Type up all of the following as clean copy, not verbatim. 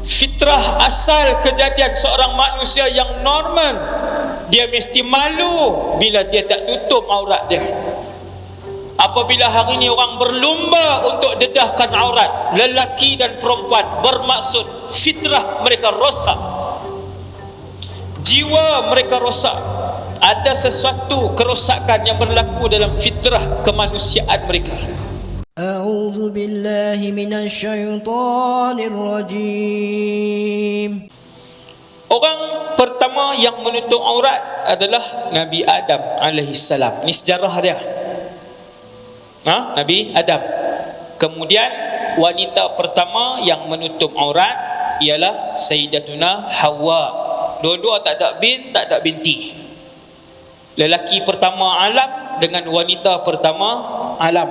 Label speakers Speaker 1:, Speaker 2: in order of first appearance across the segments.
Speaker 1: Fitrah asal kejadian seorang manusia yang normal, dia mesti malu bila dia tak tutup aurat dia. Apabila hari ini orang berlumba untuk dedahkan aurat lelaki dan perempuan, bermaksud fitrah mereka rosak, jiwa mereka rosak. Ada sesuatu kerosakan yang berlaku dalam fitrah kemanusiaan mereka.
Speaker 2: A'udzu billahi minasyaitonir rajim.
Speaker 1: Orang pertama yang menutup aurat adalah Nabi Adam alaihissalam. Ini sejarah dia. Nabi Adam. Kemudian wanita pertama yang menutup aurat ialah Sayyidatuna Hawa. Dua-dua tak ada bin, tak ada binti. Lelaki pertama alam dengan wanita pertama alam.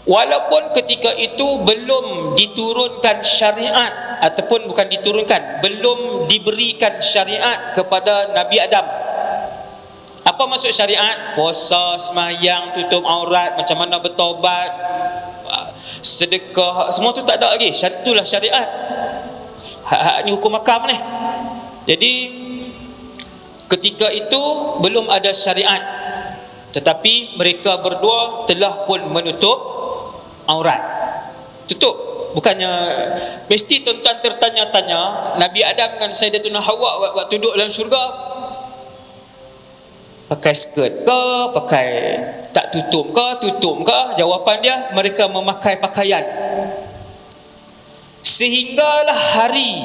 Speaker 1: Walaupun ketika itu belum diturunkan syariat, ataupun bukan diturunkan, belum diberikan syariat kepada Nabi Adam. Apa maksud syariat? Puasa, semayang, tutup aurat, macam mana bertaubat, sedekah, semua tu tak ada lagi. Itulah syariat. Ni hukum makam ni. Jadi ketika itu belum ada syariat, tetapi mereka berdua telah pun menutup aurat. Tutup. Bukannya mesti tuan-tuan tertanya-tanya, Nabi Adam dengan Sayyidatuna Hawa waktu duduk dalam syurga pakai skirt ke, pakai tak tutup ke, tutup ke? Jawapan dia, mereka memakai pakaian. Sehinggalah hari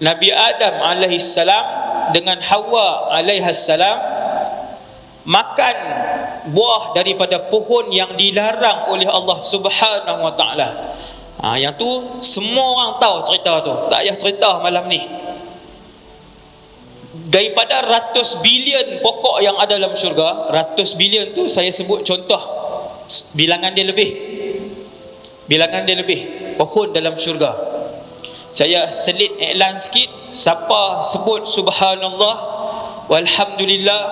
Speaker 1: Nabi Adam alaihissalam dengan Hawa alaihissalam makan buah daripada pohon yang dilarang oleh Allah Subhanahu wa taala. Yang tu semua orang tahu cerita tu. Tak payah cerita malam ni. Daripada ratus bilion pokok yang ada dalam syurga, ratus bilion tu saya sebut contoh, bilangan dia lebih. Bilangan dia lebih pohon dalam syurga. Saya selit iklan sikit. Siapa sebut subhanallah walhamdulillah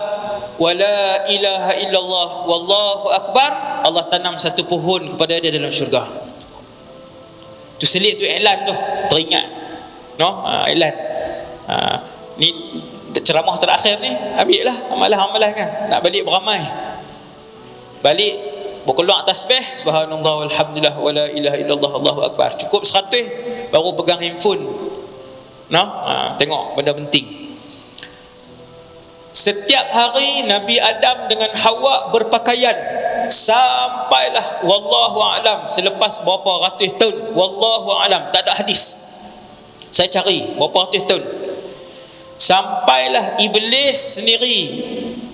Speaker 1: wala ilaha illallah wallahu akbar, Allah tanam satu pohon kepada dia dalam syurga. Tu selit tu iklan tu, teringat iklan. Ni ceramah terakhir ni, ambil lah amalan-amalan kan, nak balik beramai, balik berkeluar tasbih subhanallah walhamdulillah wala ilaha illallah allahu akbar, cukup 100 baru pegang handphone. Tengok benda penting. Setiap hari Nabi Adam dengan Hawa berpakaian sampailah wallahu alam, selepas berapa ratus tahun, wallahu alam, tak ada hadis. Saya cari berapa ratus tahun, sampailah iblis sendiri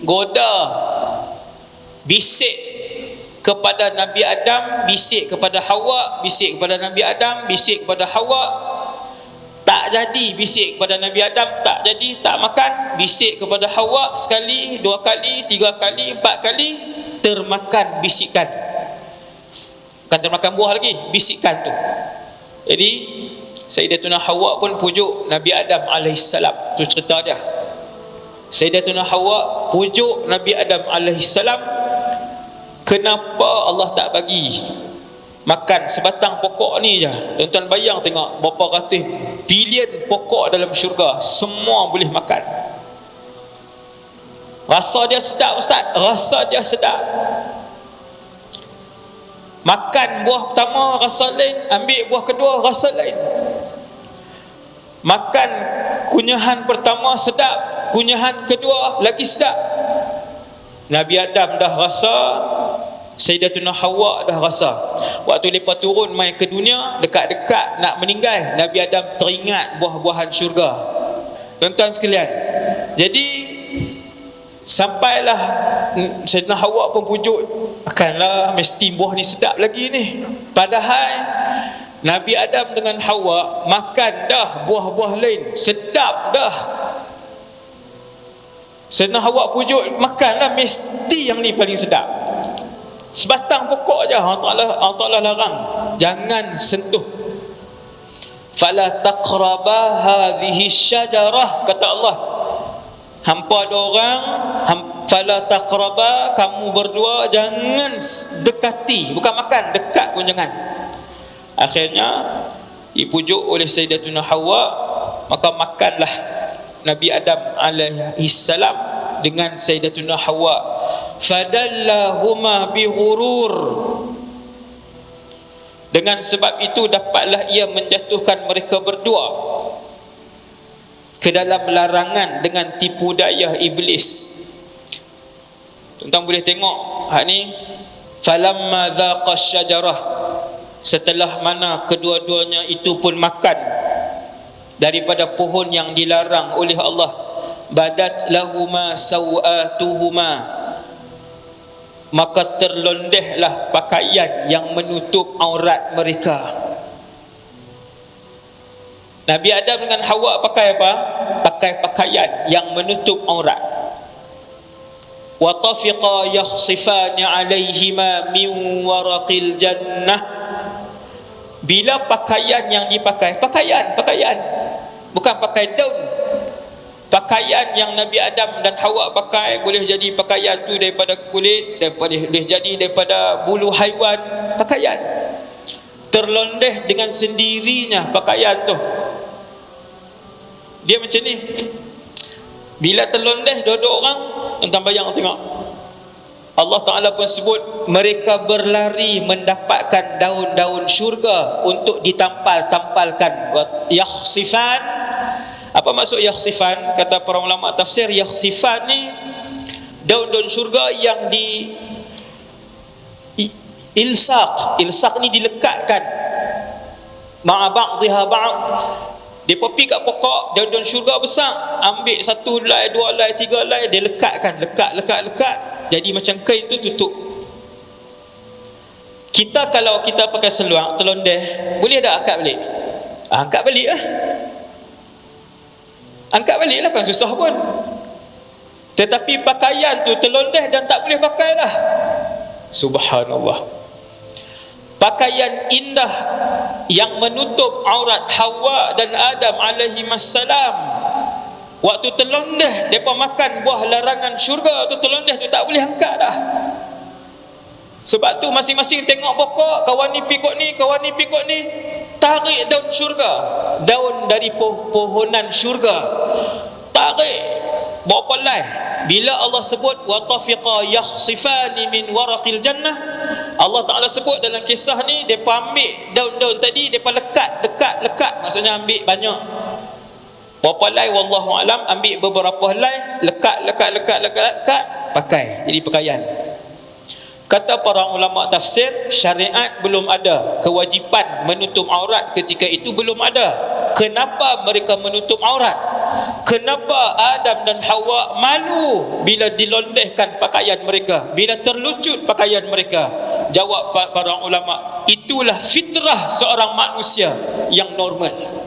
Speaker 1: goda, bisik kepada Nabi Adam, bisik kepada Hawa, bisik kepada Nabi Adam, bisik kepada Hawa. Tak jadi bisik kepada Nabi Adam, tak jadi, tak makan. Bisik kepada Hawa sekali, 2 kali, 3 kali, 4 kali, termakan bisikan. Bukan termakan buah lagi, bisikan tu. Jadi Sayyidatuna Hawa pun pujuk Nabi Adam alaihissalam. Tu cerita dia. Sayyidatuna Hawa pujuk Nabi Adam alaihissalam, kenapa Allah tak bagi makan sebatang pokok ni je? Tuan-tuan bayang tengok, berapa ratus bilion pokok dalam syurga, semua boleh makan. Rasa dia sedap ustaz? Rasa dia sedap. Makan buah pertama rasa lain, ambil buah kedua rasa lain. Makan kunyahan pertama sedap, kunyahan kedua lagi sedap. Nabi Adam dah rasa, Sayyidatuna Hawa dah rasa. Waktu mereka turun mai ke dunia, dekat-dekat nak meninggal, Nabi Adam teringat buah-buahan syurga. Tuan-tuan sekalian, jadi sampailah Sayyidina Hawa pun pujuk, akanlah mesti buah ni sedap lagi ni. Padahal Nabi Adam dengan Hawa makan dah buah-buah lain, sedap dah. Sayyidina Hawa pujuk, makanlah mesti yang ni paling sedap. Sebatang pokok je Allah Ta'ala larang, jangan sentuh. Fala taqraba hadhihi syajarah, kata Allah. Hampa ada orang, fala taqraba, kamu berdua jangan dekati, bukan makan, dekat pun jangan. Akhirnya dipujuk oleh Sayyidatuna Hawa, maka makanlah Nabi Adam alaihi salam dengan Sayyidatuna Hawa. Fadallahuma bighurur. Dengan sebab itu dapatlah ia menjatuhkan mereka berdua ke dalam larangan dengan tipu daya iblis. Tuan-tuan boleh tengok hak ni, falamma dhaqa syajarah, setelah mana kedua-duanya itu pun makan daripada pohon yang dilarang oleh Allah, badat lahuma sawatuhuma, maka terlondehlah pakaian yang menutup aurat mereka. Nabi Adam dengan Hawa pakai apa? Pakai pakaian yang menutup aurat. Wa tafiqa yakhsifani alaihima min waraqil jannah. Bila pakaian yang dipakai, pakaian bukan pakai daun. Pakaian yang Nabi Adam dan Hawa pakai, boleh jadi pakaian tu daripada kulit, boleh jadi daripada bulu haiwan, pakaian. Terlondeh dengan sendirinya pakaian tu. Dia macam ni. Bila terlondeh dua-dua orang, tuan bayang tengok. Allah Ta'ala pun sebut mereka berlari mendapatkan daun-daun syurga untuk ditampal-tampalkan. Yakhsifan. Apa maksud yakhsifan? Kata para ulama tafsir, yakhsifan ni daun-daun syurga yang di ilsaq ni dilekatkan ma'a ba'dihha ba'd. Dia pergi kat pokok daun-daun syurga besar, ambil satu helai, dua helai, tiga helai, dia lekatkan, lekat, jadi macam kain tu tutup. Kita kalau kita pakai seluar terlondeh, boleh tak angkat balik? Angkat balik lah. Angkat balik lah, bukan susah pun. Tetapi pakaian tu terlondeh dan tak boleh pakai dah. Subhanallah. Pakaian indah yang menutup aurat Hawa dan Adam alaihi wassalam, waktu terlondeh mereka makan buah larangan syurga tu, terlondeh tu tak boleh angkat dah. Sebab tu masing-masing tengok pokok, kawan ni pikuk ni, kawan ni pikuk ni, tarik daun syurga, daun dari pohonan syurga, tarik bawa pelai. Bila Allah sebut wa tafiqa yakhsifani min waraqil jannah, Allah Ta'ala sebut dalam kisah ni, mereka ambil daun-daun tadi, mereka lekat, maksudnya ambil banyak. Berapa helai wallahu alam, ambil beberapa helai, lekat, pakai jadi pakaian. Kata para ulama tafsir, syariat belum ada, kewajipan menutup aurat ketika itu belum ada. Kenapa mereka menutup aurat? Kenapa Adam dan Hawa malu bila dilondehkan pakaian mereka, bila terlucut pakaian mereka? Jawab para ulama, itulah fitrah seorang manusia yang normal.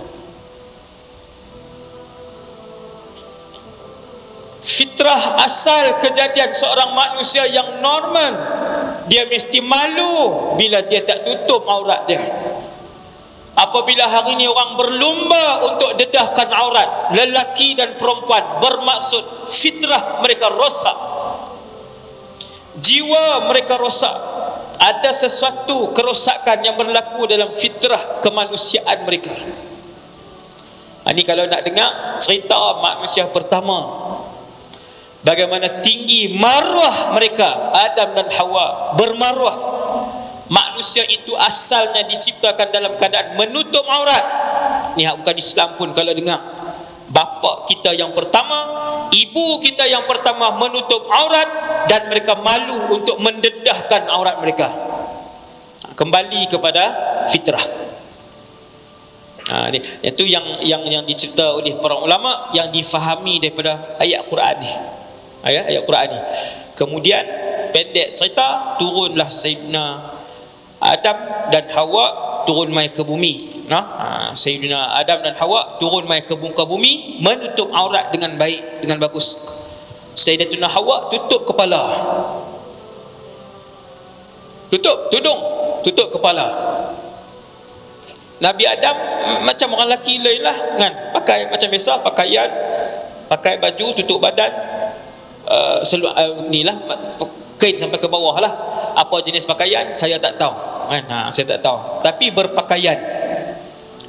Speaker 1: Fitrah asal kejadian seorang manusia yang normal, dia mesti malu bila dia tak tutup aurat dia. Apabila hari ini orang berlumba untuk dedahkan aurat, lelaki dan perempuan, bermaksud fitrah mereka rosak, jiwa mereka rosak. Ada sesuatu kerosakan yang berlaku dalam fitrah kemanusiaan mereka. Ini kalau nak dengar cerita manusia pertama, bagaimana tinggi maruah mereka, Adam dan Hawa bermaruah. Manusia itu asalnya diciptakan dalam keadaan menutup aurat. Ni bukan Islam pun kalau dengar. Bapa kita yang pertama, ibu kita yang pertama menutup aurat, dan mereka malu untuk mendedahkan aurat mereka. Kembali kepada fitrah. Itu yang dicerita oleh para ulama, yang difahami daripada ayat Quran ni. Ayat Quran ni. Kemudian pendek cerita, turunlah Sayyidina Adam dan Hawa turun mai ke bumi. Sayyidina Adam dan Hawa turun mai ke bumi, menutup aurat dengan baik, dengan bagus. Sayyidatuna Hawa tutup kepala, tutup tudung, tutup kepala. Nabi Adam macam orang lelaki lain lah kan, pakai macam biasa, pakaian, pakai baju tutup badan, ni lah, kain sampai ke bawah lah. Apa jenis pakaian saya tak tahu. kan, saya tak tahu, tapi berpakaian.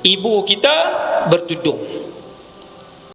Speaker 1: Ibu kita bertudung.